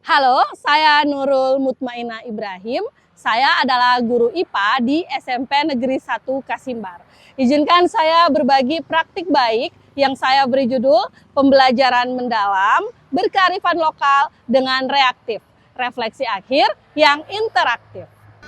Halo, saya Nurul Mutmainah Ibrahim. Saya adalah guru IPA di SMP Negeri 1 Kasimbar. Izinkan saya berbagi praktik baik yang saya beri judul Pembelajaran Mendalam, Berkearifan Lokal dengan Reaktif, Refleksi Akhir yang Interaktif.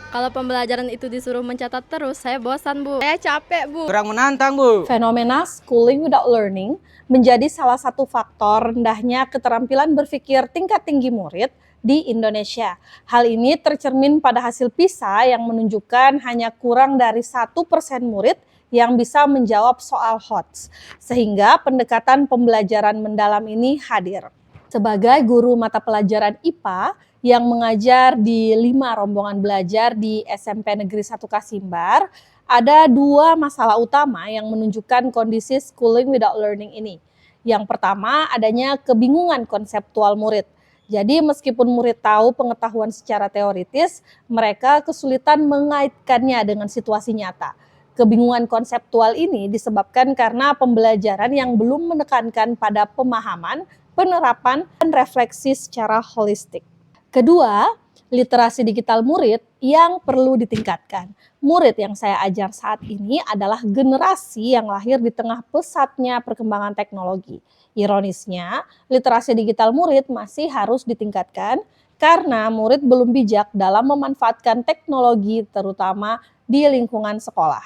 Kalau pembelajaran itu disuruh mencatat terus, saya bosan, Bu. Saya capek, Bu. Kurang menantang, Bu. Fenomena schooling without learning menjadi salah satu faktor rendahnya keterampilan berpikir tingkat tinggi murid di Indonesia. Hal ini tercermin pada hasil PISA yang menunjukkan hanya kurang dari 1% murid yang bisa menjawab soal HOTS, sehingga pendekatan pembelajaran mendalam ini hadir. Sebagai guru mata pelajaran IPA yang mengajar di 5 rombongan belajar di SMP Negeri 1 Kasimbar, ada 2 masalah utama yang menunjukkan kondisi schooling without learning ini. Yang pertama, adanya kebingungan konseptual murid. Jadi meskipun murid tahu pengetahuan secara teoritis, mereka kesulitan mengaitkannya dengan situasi nyata. Kebingungan konseptual ini disebabkan karena pembelajaran yang belum menekankan pada pemahaman, penerapan, dan refleksi secara holistik. Kedua, literasi digital murid yang perlu ditingkatkan. Murid yang saya ajar saat ini adalah generasi yang lahir di tengah pesatnya perkembangan teknologi. Ironisnya, literasi digital murid masih harus ditingkatkan karena murid belum bijak dalam memanfaatkan teknologi terutama di lingkungan sekolah.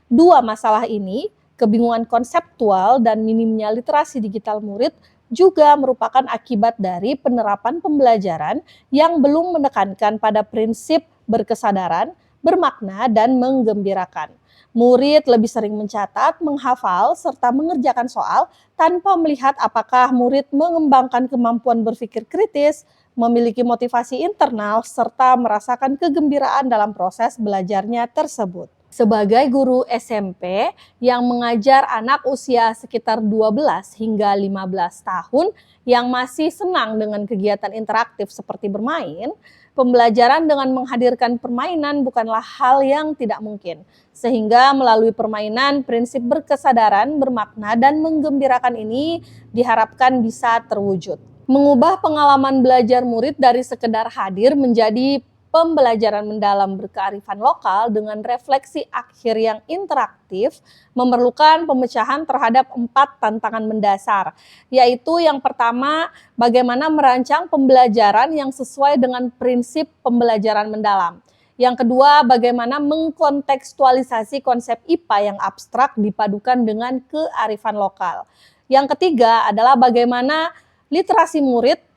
Dua masalah ini, kebingungan konseptual dan minimnya literasi digital murid juga merupakan akibat dari penerapan pembelajaran yang belum menekankan pada prinsip berkesadaran, bermakna, dan menggembirakan. Murid lebih sering mencatat, menghafal, serta mengerjakan soal tanpa melihat apakah murid mengembangkan kemampuan berpikir kritis, memiliki motivasi internal, serta merasakan kegembiraan dalam proses belajarnya tersebut. Sebagai guru SMP yang mengajar anak usia sekitar 12 hingga 15 tahun yang masih senang dengan kegiatan interaktif seperti bermain, pembelajaran dengan menghadirkan permainan bukanlah hal yang tidak mungkin. Sehingga melalui permainan, prinsip berkesadaran, bermakna, dan menggembirakan ini diharapkan bisa terwujud. Mengubah pengalaman belajar murid dari sekedar hadir menjadi pembelajaran mendalam berkearifan lokal dengan refleksi akhir yang interaktif memerlukan pemecahan terhadap 4 tantangan mendasar, yaitu yang pertama, bagaimana merancang pembelajaran yang sesuai dengan prinsip pembelajaran mendalam. Yang kedua, bagaimana mengkontekstualisasi konsep IPA yang abstrak dipadukan dengan kearifan lokal. Yang ketiga adalah bagaimana literasi murid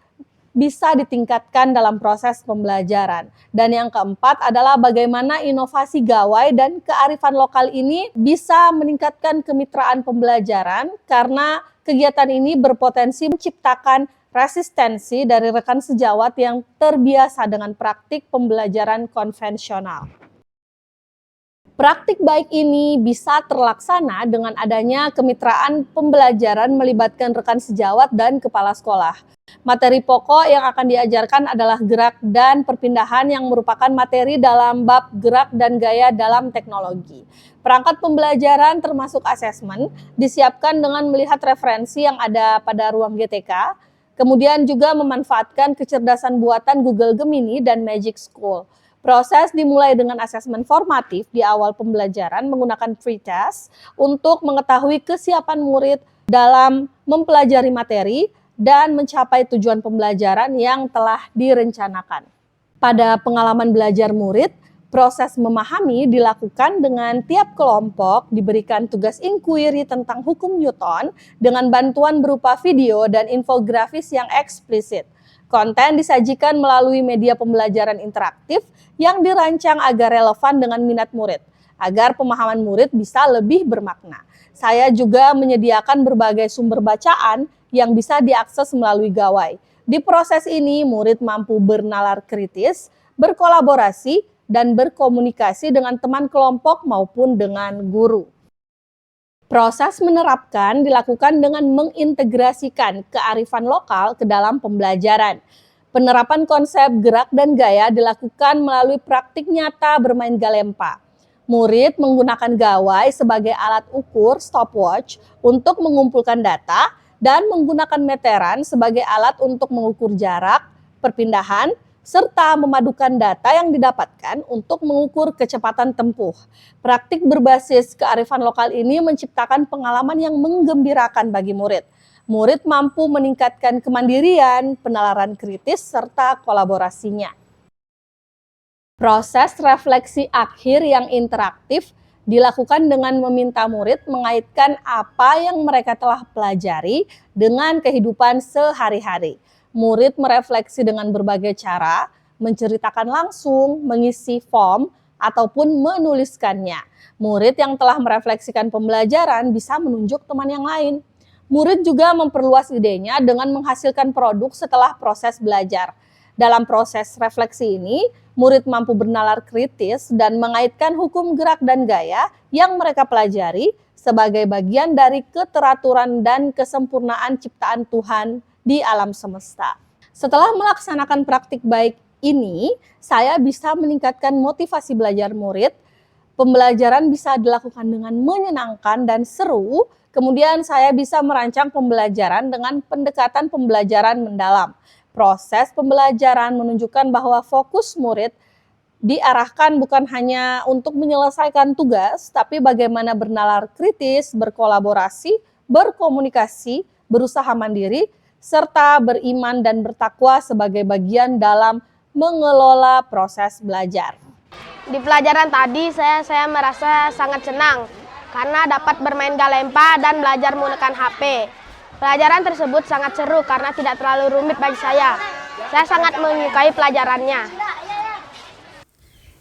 bisa ditingkatkan dalam proses pembelajaran. Dan yang keempat adalah bagaimana inovasi gawai dan kearifan lokal ini bisa meningkatkan kemitraan pembelajaran karena kegiatan ini berpotensi menciptakan resistensi dari rekan sejawat yang terbiasa dengan praktik pembelajaran konvensional. Praktik baik ini bisa terlaksana dengan adanya kemitraan pembelajaran melibatkan rekan sejawat dan kepala sekolah. Materi pokok yang akan diajarkan adalah gerak dan perpindahan yang merupakan materi dalam bab gerak dan gaya dalam teknologi. Perangkat pembelajaran termasuk asesmen disiapkan dengan melihat referensi yang ada pada ruang GTK, kemudian juga memanfaatkan kecerdasan buatan Google Gemini dan Magic School. Proses dimulai dengan asesmen formatif di awal pembelajaran menggunakan pretest untuk mengetahui kesiapan murid dalam mempelajari materi dan mencapai tujuan pembelajaran yang telah direncanakan. Pada pengalaman belajar murid, proses memahami dilakukan dengan tiap kelompok diberikan tugas inquiry tentang hukum Newton dengan bantuan berupa video dan infografis yang eksplisit. Konten disajikan melalui media pembelajaran interaktif yang dirancang agar relevan dengan minat murid, agar pemahaman murid bisa lebih bermakna. Saya juga menyediakan berbagai sumber bacaan yang bisa diakses melalui gawai. Di proses ini, murid mampu bernalar kritis, berkolaborasi, dan berkomunikasi dengan teman kelompok maupun dengan guru. Proses menerapkan dilakukan dengan mengintegrasikan kearifan lokal ke dalam pembelajaran. Penerapan konsep gerak dan gaya dilakukan melalui praktik nyata bermain galempa. Murid menggunakan gawai sebagai alat ukur stopwatch untuk mengumpulkan data dan menggunakan meteran sebagai alat untuk mengukur jarak, perpindahan, serta memadukan data yang didapatkan untuk mengukur kecepatan tempuh. Praktik berbasis kearifan lokal ini menciptakan pengalaman yang menggembirakan bagi murid. Murid mampu meningkatkan kemandirian, penalaran kritis, serta kolaborasinya. Proses refleksi akhir yang interaktif dilakukan dengan meminta murid mengaitkan apa yang mereka telah pelajari dengan kehidupan sehari-hari. Murid merefleksi dengan berbagai cara, menceritakan langsung, mengisi form, ataupun menuliskannya. Murid yang telah merefleksikan pembelajaran bisa menunjuk teman yang lain. Murid juga memperluas idenya dengan menghasilkan produk setelah proses belajar. Dalam proses refleksi ini, murid mampu bernalar kritis dan mengaitkan hukum gerak dan gaya yang mereka pelajari sebagai bagian dari keteraturan dan kesempurnaan ciptaan Tuhan di alam semesta. Setelah melaksanakan praktik baik ini, saya bisa meningkatkan motivasi belajar murid. Pembelajaran bisa dilakukan dengan menyenangkan dan seru. Kemudian saya bisa merancang pembelajaran dengan pendekatan pembelajaran mendalam. Proses pembelajaran menunjukkan bahwa fokus murid diarahkan bukan hanya untuk menyelesaikan tugas, tapi bagaimana bernalar kritis, berkolaborasi, berkomunikasi, berusaha mandiri, serta beriman dan bertakwa sebagai bagian dalam mengelola proses belajar. Di pelajaran tadi saya merasa sangat senang karena dapat bermain galempa dan belajar menggunakan HP. Pelajaran tersebut sangat seru karena tidak terlalu rumit bagi saya. Saya sangat menyukai pelajarannya.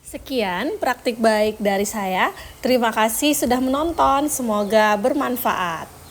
Sekian praktik baik dari saya. Terima kasih sudah menonton. Semoga bermanfaat.